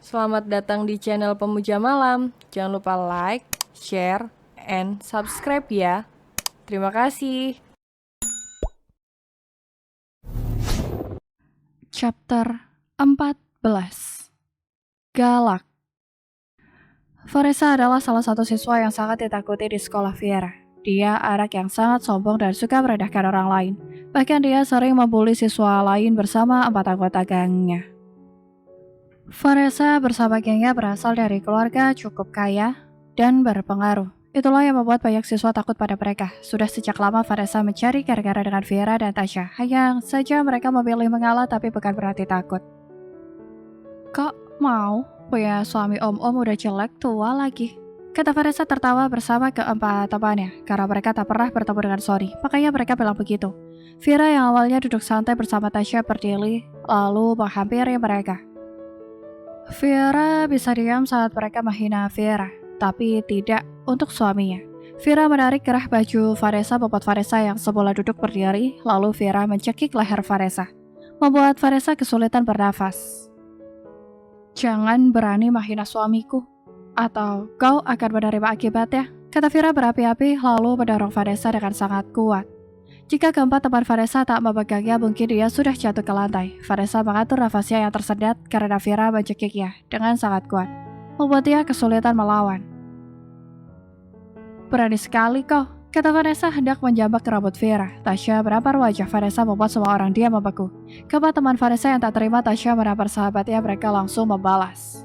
Selamat datang di channel Pemuja Malam. Jangan lupa like, share, and subscribe ya. Terima kasih. Chapter 14. Galak. Vanessa adalah salah satu siswa yang sangat ditakuti di sekolah Viera. Dia anak yang sangat sombong dan suka merendahkan orang lain. Bahkan dia sering membuli siswa lain bersama 4 anggota gangnya. Vanessa bersama gengnya berasal dari keluarga cukup kaya dan berpengaruh. Itulah yang membuat banyak siswa takut pada mereka. Sudah sejak lama Vanessa mencari gara-gara dengan Viera dan Tasha. Hanya saja mereka memilih mengalah tapi bukan berarti takut. Kok mau? Punya suami om-om udah jelek, tua lagi. Kata Vanessa tertawa bersama keempat temannya, karena mereka tak pernah bertemu dengan Sony, makanya mereka bilang begitu. Viera yang awalnya duduk santai bersama Tasha berdiri, lalu menghampiri mereka. Viera bisa diam saat mereka menghina Viera, tapi tidak untuk suaminya. Viera menarik kerah baju Vanessa membuat Vanessa yang semula duduk berdiri, lalu Viera mencekik leher Vanessa, membuat Vanessa kesulitan bernafas. Jangan berani menghina suamiku, atau kau akan menerima akibatnya, kata Viera berapi-api lalu mendorong Vanessa dengan sangat kuat. Jika keempat teman Vanessa tak memegangnya, mungkin dia sudah jatuh ke lantai. Vanessa mengatur nafasnya yang tersendat karena Viera mencekiknya dengan sangat kuat, membuat dia kesulitan melawan. Berani sekali kau, kata Vanessa hendak menjambak rambut Viera. Tasha menampar wajah Vanessa membuat semua orang dia membeku. Keempat teman Vanessa yang tak terima Tasha menampar sahabatnya, mereka langsung membalas.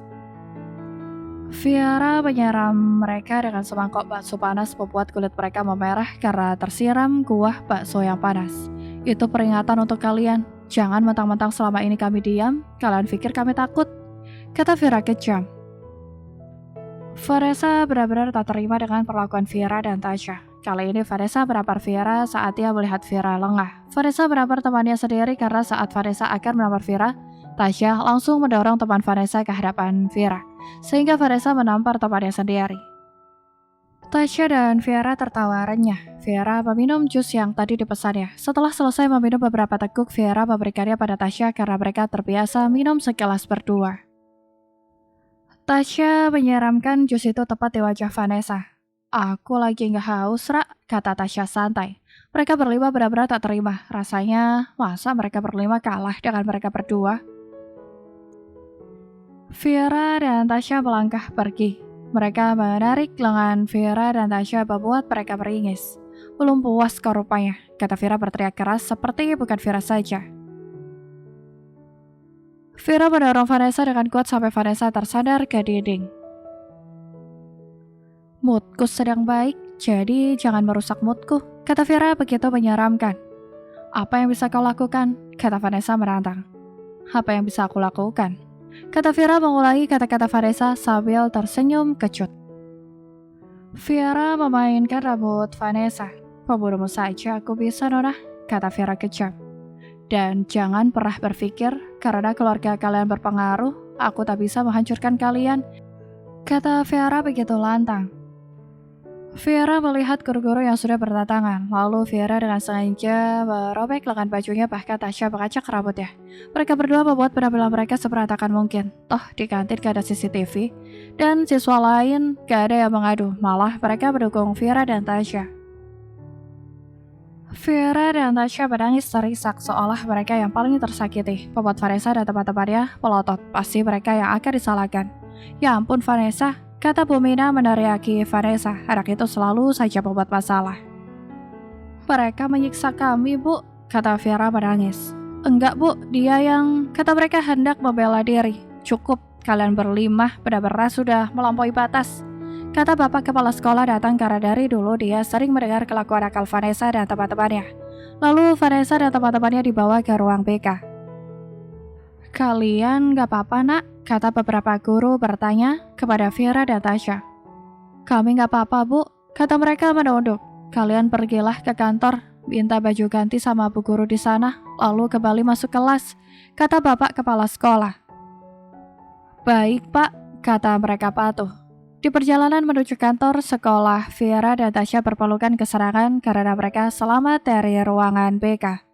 Viera menyiram mereka dengan semangkok bakso panas membuat kulit mereka memerah karena tersiram kuah bakso yang panas. Itu peringatan untuk kalian. Jangan mentang-mentang selama ini kami diam, kalian pikir kami takut, kata Viera kejam. Vanessa benar-benar tak terima dengan perlakuan Viera dan Tasha. Kali ini Vanessa menampar Viera saat dia melihat Viera lengah. Vanessa menampar temannya sendiri karena saat Vanessa akan menampar Viera, Tasha langsung mendorong teman Vanessa ke hadapan Viera, sehingga Vanessa menampar temannya sendiri. Tasha dan Viera tertawa renyah. Viera meminum jus yang tadi dipesannya. Setelah selesai meminum beberapa teguk, Viera memberikannya pada Tasha karena mereka terbiasa minum segelas berdua. Tasha menyiramkan jus itu tepat di wajah Vanessa. Aku lagi nggak haus, Ra, kata Tasha santai. Mereka berlima benar-benar tak terima. Rasanya, masa mereka berlima kalah dengan mereka berdua? Viera dan Tasha melangkah pergi. Mereka menarik lengan Viera dan Tasha membuat mereka meringis. Belum puas kau rupanya, kata Viera berteriak keras seperti bukan Viera saja. Viera mendorong Vanessa dengan kuat sampai Vanessa tersandar ke dinding. Moodku sedang baik, jadi jangan merusak moodku, kata Viera begitu menyeramkan. Apa yang bisa kau lakukan? Kata Vanessa menantang. Apa yang bisa aku lakukan? Kata Viera mengulangi kata-kata Vanessa sambil tersenyum kecut. Viera memainkan rambut Vanessa. Pembunuhmu saja aku bisa, Nona, kata Viera kejam. Dan jangan pernah berpikir karena keluarga kalian berpengaruh, aku tak bisa menghancurkan kalian, kata Viera begitu lantang. Viera melihat guru-guru yang sudah berdatangan, lalu Viera dengan sengaja merobek lengan bajunya, bahkan Tasha mengacak rambutnya. Mereka berdua membuat penampilan mereka seberantakan mungkin. Toh di kantin gak ada CCTV, dan siswa lain gak ada yang mengadu, malah mereka mendukung Viera dan Tasha. Viera dan Tasha menangis terisak seolah mereka yang paling tersakiti. Membuat Vanessa dan teman-temannya melotot, pasti mereka yang akan disalahkan. Ya ampun Vanessa, kata Bu Mina meneriaki Vanessa, anak itu selalu saja membuat masalah. Mereka menyiksa kami, Bu, kata Viera menangis. Enggak, Bu, dia yang, kata mereka hendak membela diri. Cukup, kalian berlima benar-benar sudah melampaui batas, kata bapak kepala sekolah datang karena dari dulu dia sering mendengar kelakuan nakal Vanessa dan teman-temannya. Lalu Vanessa dan teman-temannya dibawa ke ruang BK. Kalian gak apa-apa, Nak? Kata beberapa guru bertanya kepada Viera dan Tasha. Kami gak apa-apa, Bu, kata mereka menunduk. Kalian pergilah ke kantor, minta baju ganti sama bu guru di sana, lalu kembali masuk kelas, kata bapak kepala sekolah. Baik, Pak, kata mereka patuh. Di perjalanan menuju kantor sekolah, Viera dan Tasha berpelukan kesenangan karena mereka selamat dari ruangan BK.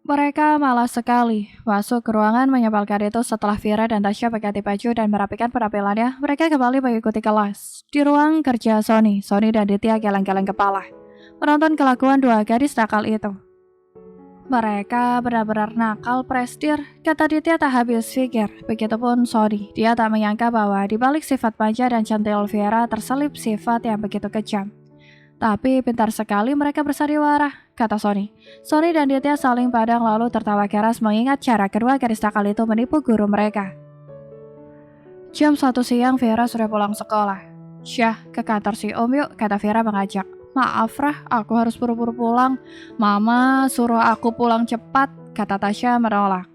Mereka malas sekali masuk ke ruangan menyebalkan itu setelah Vira dan Tasya berganti baju dan merapikan penampilannya. Mereka kembali mengikuti kelas. Di ruang kerja Sony dan Ditya geleng-geleng kepala menonton kelakuan dua gadis nakal itu. Mereka benar-benar nakal, Prestir, kata Ditya tak habis pikir. Begitupun Sony, dia tak menyangka bahwa di balik sifat manja dan centil Vira terselip sifat yang begitu kejam. Tapi pintar sekali mereka bersandiwara, kata Sony. Sony dan Ditya saling pandang lalu tertawa keras mengingat cara kedua gadis nakal itu menipu guru mereka. Jam 1 siang Vera sudah pulang sekolah. Syah, ke kantor si Om yuk, kata Vera mengajak. Maaf Rah, aku harus buru-buru pulang. Mama suruh aku pulang cepat, kata Tasya menolak.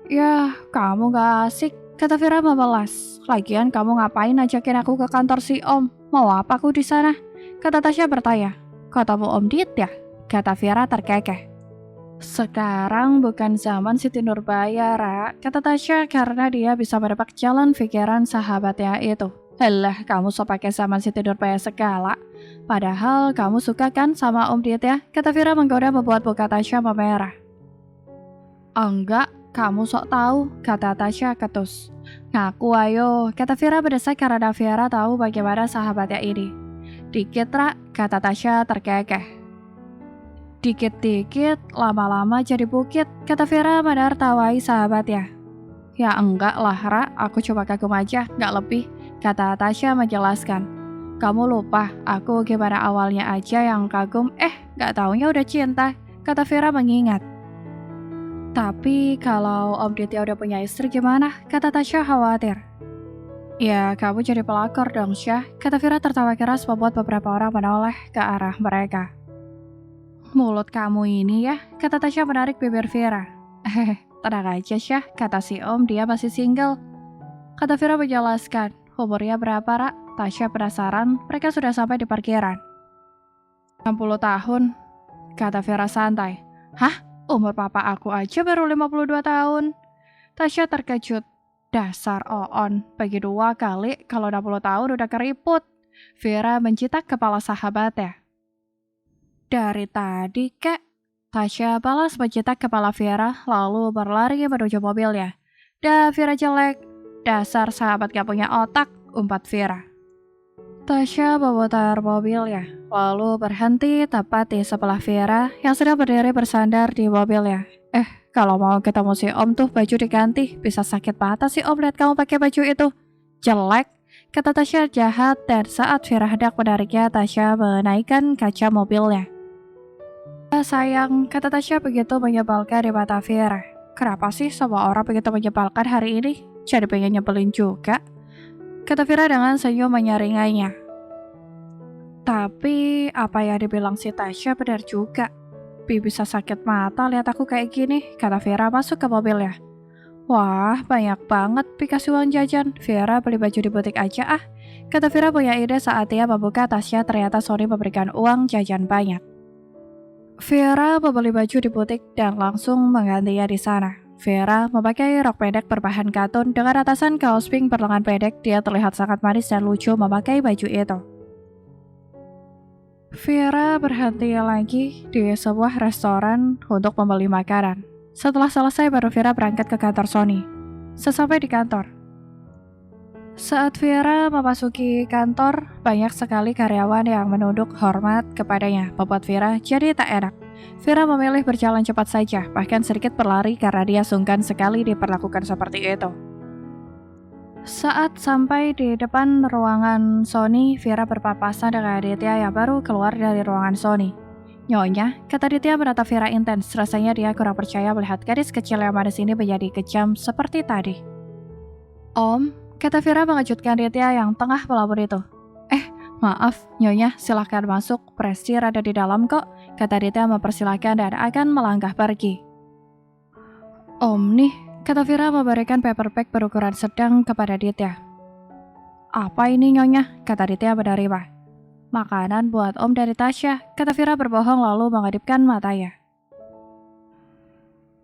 Ya, kamu gak asik, kata Vera membalas. Lagian kamu ngapain ajakin aku ke kantor si Om? Mau apa aku di sana? Kata Tasya bertanya. Katamu Om Dit ya? Kata Vera terkekeh. Sekarang bukan zaman Siti Nurbaya, Ra, kata Tasya karena dia bisa menebak jalan pikiran sahabatnya itu. Alah, kamu so pakai zaman Siti Nurbaya segala. Padahal kamu suka kan sama Om Dit ya? Kata Vera menggoda membuat muka Tasya memerah. Enggak, kamu sok tahu, kata Tasya ketus. Ngaku ayo, kata Vera mendesak karena Vera tahu bagaimana sahabatnya ini. Dikit Ra, kata Tasya terkekeh. Dikit-dikit, lama-lama jadi bukit, kata Vera menertawai sahabatnya. Ya enggak lah Ra, aku cuma kagum aja, gak lebih, kata Tasya menjelaskan. Kamu lupa, aku gimana awalnya aja yang kagum, gak taunya udah cinta, kata Vera mengingat. Tapi kalau Om Ditya udah punya istri gimana, kata Tasya khawatir. Ya, kamu jadi pelakor dong, Syah, kata Vera tertawa keras membuat beberapa orang menoleh ke arah mereka. Mulut kamu ini ya, kata Tasya menarik bibir Vera. Tenang aja, Syah, kata si Om, dia masih single. Kata Vera menjelaskan, umurnya berapa, Ra? Tasya penasaran, mereka sudah sampai di parkiran. 60 tahun, kata Vera santai. Hah? Umur papa aku aja baru 52 tahun. Tasya terkejut. Dasar Oon, bagi 2 kali kalau 60 tahun udah keriput. Vera mencitak kepala sahabatnya. Dari tadi, Kak. Tasya balas mencitak kepala Vera lalu berlari menuju mobilnya. Dah, Vera jelek. Dasar sahabat gak punya otak, umpat Vera. Tasya memutar mobilnya, lalu berhenti tepat di sebelah Vera yang sedang berdiri bersandar di mobilnya. Kalau mau ketemu si Om tuh baju diganti, bisa sakit mata si Om lihat kamu pakai baju itu. Jelek, kata Tasya jahat dan saat Vera hendak menariknya, Tasya menaikkan kaca mobilnya. Sayang, kata Tasya begitu menyebalkan di mata Vera. Kenapa sih semua orang begitu menyebalkan hari ini? Jadi pengen nyebelin juga, kata Vera dengan senyum menyaringainya. Tapi apa yang dibilang si Tasya benar juga. Bisa sakit mata lihat aku kayak gini, kata Vera masuk ke mobilnya. Wah, banyak banget Pi kasih uang jajan. Vera beli baju di butik aja ah, kata Vera punya ide saat dia membuka tasnya ternyata Sony memberikan uang jajan banyak. Vera membeli baju di butik dan langsung menggantinya di sana. Vera memakai rok pendek berbahan katun dengan atasan kaos pink berlengan pendek. Dia terlihat sangat manis dan lucu memakai baju itu. Vera berhenti lagi di sebuah restoran untuk membeli makanan. Setelah selesai baru Vera berangkat ke kantor Sony. Sesampai di kantor, saat Vera memasuki kantor, banyak sekali karyawan yang menunduk hormat kepadanya, membuat Vera jadi tak enak. Vera memilih berjalan cepat saja, bahkan sedikit berlari karena dia sungkan sekali diperlakukan seperti itu. Saat sampai di depan ruangan Sony, Vera berpapasan dengan Ditya yang baru keluar dari ruangan Sony. Nyonya, kata Ditya menatap Vera intens, rasanya dia kurang percaya melihat gadis kecil yang manis ini menjadi kejam seperti tadi. Om, kata Vera mengejutkan Ditya yang tengah melamun itu. Maaf, Nyonya, silahkan masuk, Prestir ada di dalam kok, kata Ditya mempersilahkan dan akan melangkah pergi. Om nih, kata Vera memberikan paper bag berukuran sedang kepada Ditya. Apa ini Nyonya? Kata Ditya menerima. Makanan buat Om dari Tasya, kata Vera berbohong lalu mengedipkan matanya.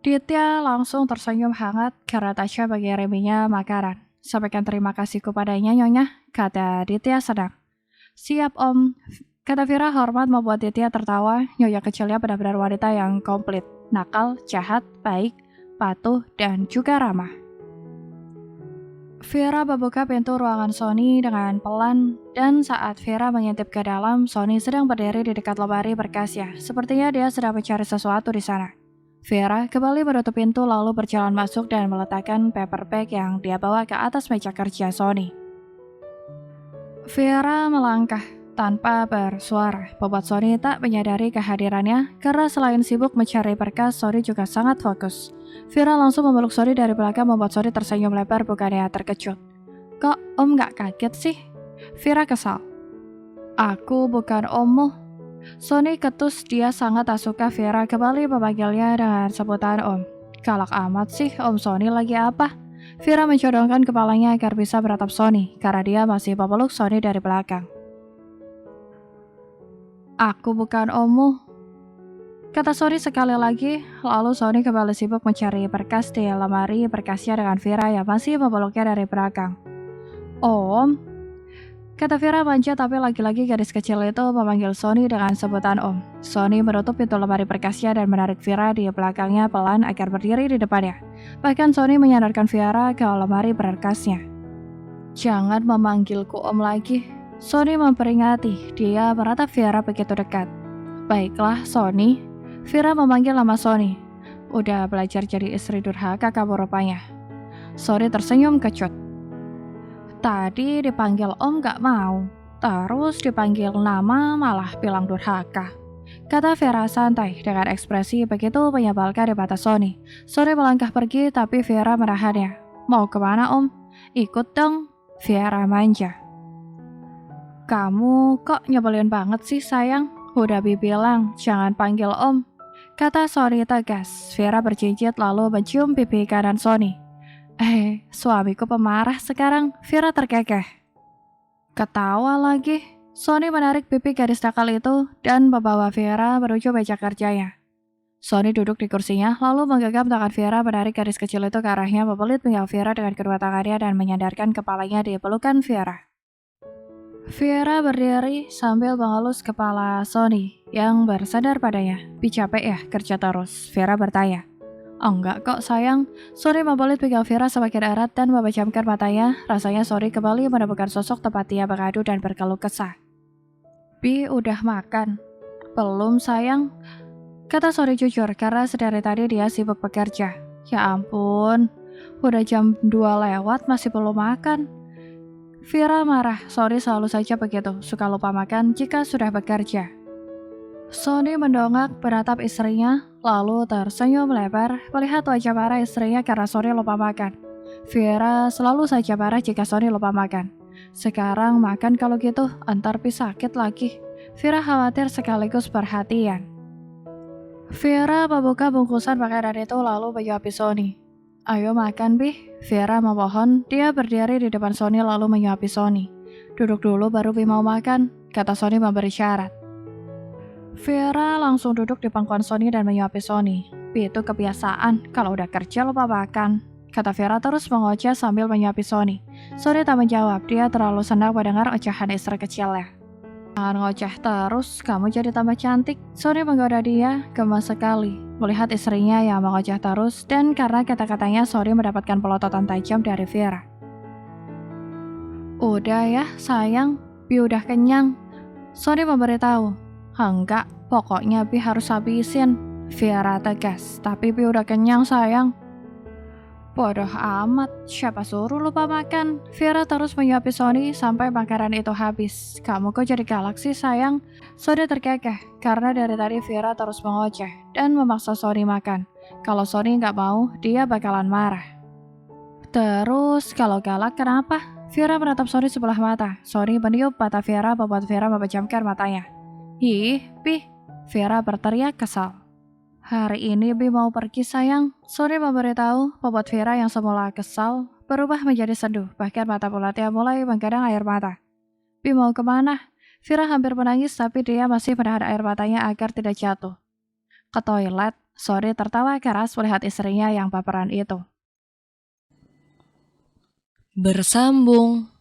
Ditya langsung tersenyum hangat karena Tasya mengiriminya makanan. Sampaikan terima kasih kepadanya Nyonya, kata Ditya senang. Siap Om, kata Vera hormat membuat Ditya tertawa. Nyonya kecilnya benar-benar wanita yang komplit. nakal, jahat, baik, patuh, dan juga ramah. Vera membuka pintu ruangan Sony dengan pelan, dan saat Vera mengintip ke dalam, Sony sedang berdiri di dekat lemari berkasnya. Sepertinya dia sedang mencari sesuatu di sana. Vera kembali menutup pintu lalu berjalan masuk dan meletakkan paper bag yang dia bawa ke atas meja kerja Sony. Vera melangkah tanpa bersuara, membuat Sony tak menyadari kehadirannya karena selain sibuk mencari berkas, Sony juga sangat fokus. Vera langsung memeluk Sony dari belakang membuat Sony tersenyum lebar bukannya terkejut. Kok Om gak kaget sih? Vera kesal. Aku bukan ommu. Sony ketus, dia sangat tak suka Vera kembali memanggilnya dengan sebutan Om. Galak amat sih, Om Sony lagi apa? Vera mencodongkan kepalanya agar bisa beratap Sony karena dia masih memeluk Sony dari belakang. Aku bukan ommu, kata Sony sekali lagi, lalu Sony kembali sibuk mencari berkas di lemari berkasnya dengan Vera yang masih memeluknya dari belakang. Om, kata Vera manja tapi lagi-lagi gadis kecil itu memanggil Sony dengan sebutan Om. Sony menutup pintu lemari berkasnya dan menarik Vera di belakangnya pelan agar berdiri di depannya. Bahkan Sony menyandarkan Vera ke lemari berkasnya. Jangan memanggilku Om lagi. Sony memperingati, dia meratap Vera begitu dekat. Baiklah, Sony. Vera memanggil nama Sony. Udah belajar jadi istri durhaka kamu rupanya. Sony tersenyum kecut. Tadi dipanggil Om gak mau, terus dipanggil nama malah bilang durhaka, kata Vera santai dengan ekspresi begitu menyebalkan di mata Sony. Sony melangkah pergi tapi Vera menahannya. Mau kemana Om? Ikut dong, Vera manja. Kamu kok nyebelin banget sih sayang? Udah bilang jangan panggil Om, kata Sony tegas. Vera berjinjit lalu mencium pipi kanan Sony. Suamiku pemarah sekarang, Vera terkekeh. Ketawa lagi. Sony menarik pipi gadis nakal itu dan membawa Vera menuju meja kerjanya. Sony duduk di kursinya lalu menggenggam tangan Vera, menarik gadis kecil itu ke arahnya, membelit pinggang Vera dengan kedua tangannya dan menyandarkan kepalanya di pelukan Vera. Vera berdiri sambil mengelus kepala Sony yang bersandar padanya. Capek ya kerja terus? Vera bertanya. Enggak kok sayang. Sony membelit pinggang Vera semakin erat dan memejamkan matanya. Rasanya Sony kembali menemukan sosok tempat dia mengadu dan berkeluh kesah. Bi udah makan? Belum sayang, kata Sony jujur karena sedari tadi dia sibuk bekerja. Ya ampun, udah jam 2 lewat masih belum makan. Vera marah, Sony selalu saja begitu, suka lupa makan jika sudah bekerja. Sony mendongak menatap istrinya, lalu tersenyum lebar melihat wajah marah istrinya karena Sony lupa makan. Vera selalu saja marah jika Sony lupa makan. Sekarang makan kalau gitu, antar Pi sakit lagi. Vera khawatir sekaligus perhatian. Vera membuka bungkusan makanan itu lalu menyuapi Sony. Ayo makan, Bi. Vera memohon. Dia berdiri di depan Sony lalu menyuapi Sony. Duduk dulu baru Bi mau makan, kata Sony memberi syarat. Vera langsung duduk di pangkuan Sony dan menyuapi Sony. Bi itu kebiasaan, kalau udah kerja lupa makan, kata Vera terus mengoceh sambil menyuapi Sony. Sony tak menjawab, dia terlalu senang mendengar ocehan istri kecilnya. Jangan ngoceh terus, kamu jadi tambah cantik. Sony menggoda dia, gemas sekali melihat istrinya yang mengoceh terus, dan karena kata-katanya Sony mendapatkan pelototan tajam dari Vera. Udah ya sayang, Bi udah kenyang, Sony memberitahu. Enggak, pokoknya Bi harus habisin, Vera tegas. Tapi Bi udah kenyang sayang. Bodoh amat, siapa suruh lupa makan? Vera terus menyuapi Sony sampai makanan itu habis. Kamu kok jadi galak sih sayang? Sony terkekeh karena dari tadi Vera terus mengoceh dan memaksa Sony makan. Kalau Sony nggak mau, dia bakalan marah. Terus kalau galak kenapa? Vera menatap Sony sebelah mata. Sony meniup mata Vera membuat Vera memejamkan matanya. Ih, Pi, Vera berteriak kesal. Hari ini Bi mau pergi sayang, Sony memberitahu, membuat Vera yang semula kesal berubah menjadi seduh, bahkan mata bulatnya mulai menggadang air mata. Bi mau kemana? Vera hampir menangis tapi dia masih menahan air matanya agar tidak jatuh. Ke toilet, Sony tertawa keras melihat istrinya yang baperan itu. Bersambung.